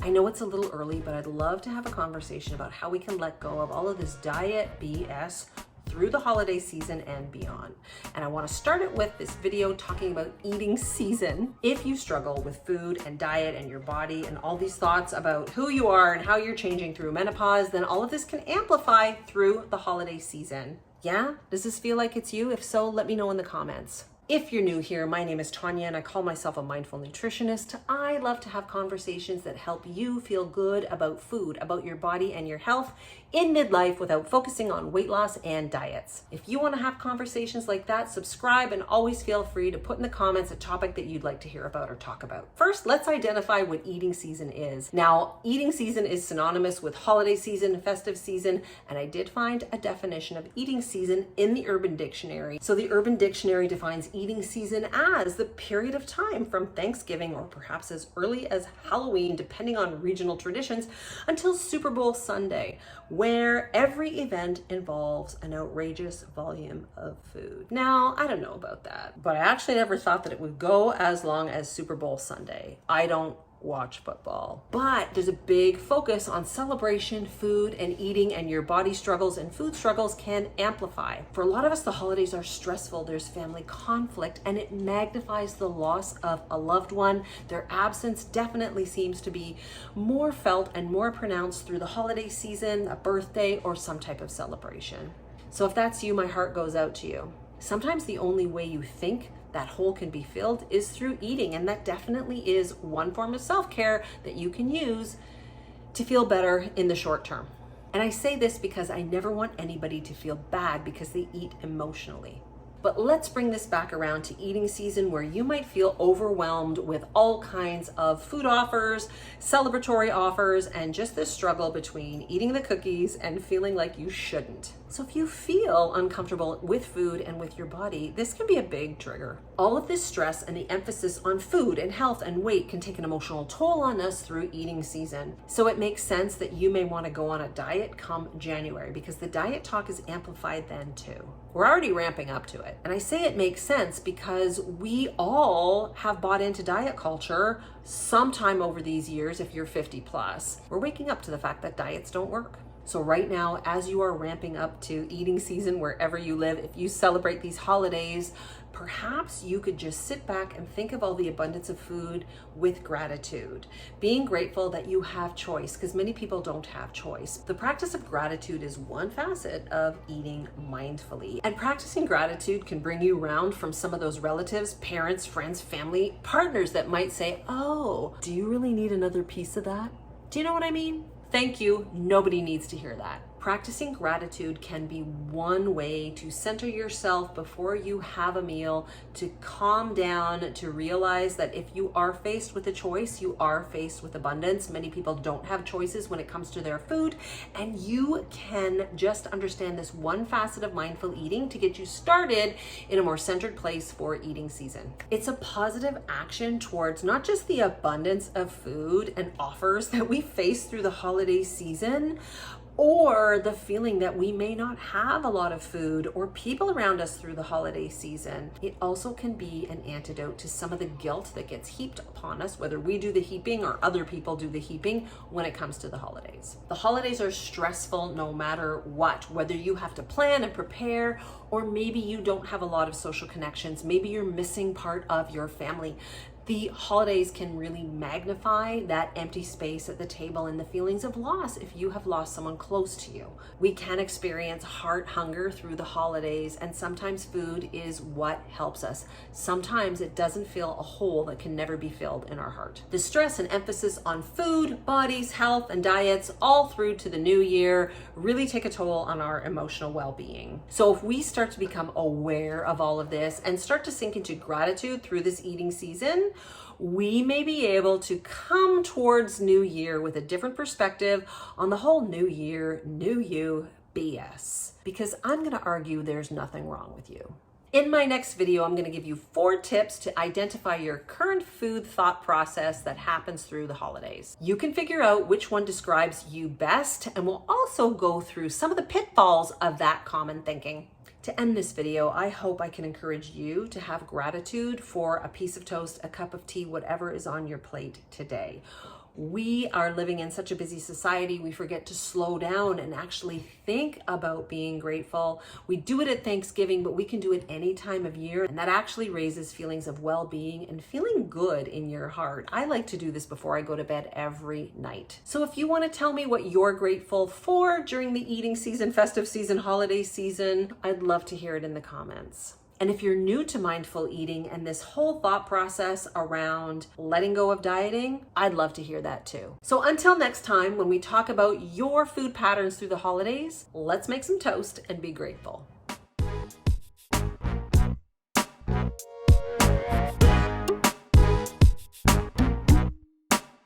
I know it's a little early, but I'd love to have a conversation about how we can let go of all of this diet BS through the holiday season and beyond. And I want to start it with this video talking about eating season. If you struggle with food and diet and your body and all these thoughts about who you are and how you're changing through menopause, then all of this can amplify through the holiday season. Yeah? Does this feel like it's you? If so, let me know in the comments. If you're new here, my name is Tanya and I call myself a mindful nutritionist. I love to have conversations that help you feel good about food, about your body and your health in midlife without focusing on weight loss and diets. If you want to have conversations like that, subscribe and always feel free to put in the comments a topic that you'd like to hear about or talk about. First, let's identify what eating season is. Now, eating season is synonymous with holiday season, festive season, and I did find a definition of eating season in the Urban Dictionary. So the Urban Dictionary defines eating season as the period of time from Thanksgiving or perhaps as early as Halloween, depending on regional traditions, until Super Bowl Sunday, where every event involves an outrageous volume of food. Now, I don't know about that, but I actually never thought that it would go as long as Super Bowl Sunday. I don't watch football, but there's a big focus on celebration, food and eating, and your body struggles and food struggles can amplify. For a lot of us, the holidays are stressful. There's family conflict and it magnifies the loss of a loved one. Their absence definitely seems to be more felt and more pronounced through the holiday season, a birthday, or some type of celebration. So if that's you, my heart goes out to you. Sometimes the only way you think that hole can be filled is through eating, and that definitely is one form of self-care that you can use to feel better in the short term. And I say this because I never want anybody to feel bad because they eat emotionally. But let's bring this back around to eating season, where you might feel overwhelmed with all kinds of food offers, celebratory offers, and just this struggle between eating the cookies and feeling like you shouldn't. So if you feel uncomfortable with food and with your body, this can be a big trigger. All of this stress and the emphasis on food and health and weight can take an emotional toll on us through eating season. So it makes sense that you may want to go on a diet come January, because the diet talk is amplified then too. We're already ramping up to it. And I say it makes sense because we all have bought into diet culture sometime over these years. If you're 50 plus, we're waking up to the fact that diets don't work. So right now, as you are ramping up to eating season wherever you live, if you celebrate these holidays, perhaps you could just sit back and think of all the abundance of food with gratitude. Being grateful that you have choice, because many people don't have choice. The practice of gratitude is one facet of eating mindfully. And practicing gratitude can bring you around from some of those relatives, parents, friends, family, partners that might say, "Oh, do you really need another piece of that?" Do you know what I mean? Thank you. Nobody needs to hear that. Practicing gratitude can be one way to center yourself before you have a meal, to calm down, to realize that if you are faced with a choice, you are faced with abundance. Many people don't have choices when it comes to their food, and you can just understand this one facet of mindful eating to get you started in a more centered place for eating season. It's a positive action towards not just the abundance of food and offers that we face through the holiday season, or the feeling that we may not have a lot of food or people around us through the holiday season. It also can be an antidote to some of the guilt that gets heaped upon us, whether we do the heaping or other people do the heaping when it comes to the holidays. The holidays are stressful no matter what, whether you have to plan and prepare, or maybe you don't have a lot of social connections. Maybe you're missing part of your family. The holidays can really magnify that empty space at the table and the feelings of loss if you have lost someone close to you. We can experience heart hunger through the holidays, and sometimes food is what helps us. Sometimes it doesn't fill a hole that can never be filled in our heart. The stress and emphasis on food, bodies, health, and diets all through to the new year really take a toll on our emotional well-being. So if we start to become aware of all of this and start to sink into gratitude through this eating season, we may be able to come towards New Year with a different perspective on the whole New Year, New You BS. Because I'm going to argue there's nothing wrong with you. In my next video, I'm going to give you 4 tips to identify your current food thought process that happens through the holidays. You can figure out which one describes you best, and we'll also go through some of the pitfalls of that common thinking. To end this video, I hope I can encourage you to have gratitude for a piece of toast, a cup of tea, whatever is on your plate today. We are living in such a busy society, we forget to slow down and actually think about being grateful. We do it at Thanksgiving, but we can do it any time of year, and that actually raises feelings of well-being and feeling good in your heart. I like to do this before I go to bed every night. So if you want to tell me what you're grateful for during the eating season, festive season, holiday season, I'd love to hear it in the comments. And if you're new to mindful eating and this whole thought process around letting go of dieting, I'd love to hear that too. So until next time, when we talk about your food patterns through the holidays, let's make some toast and be grateful.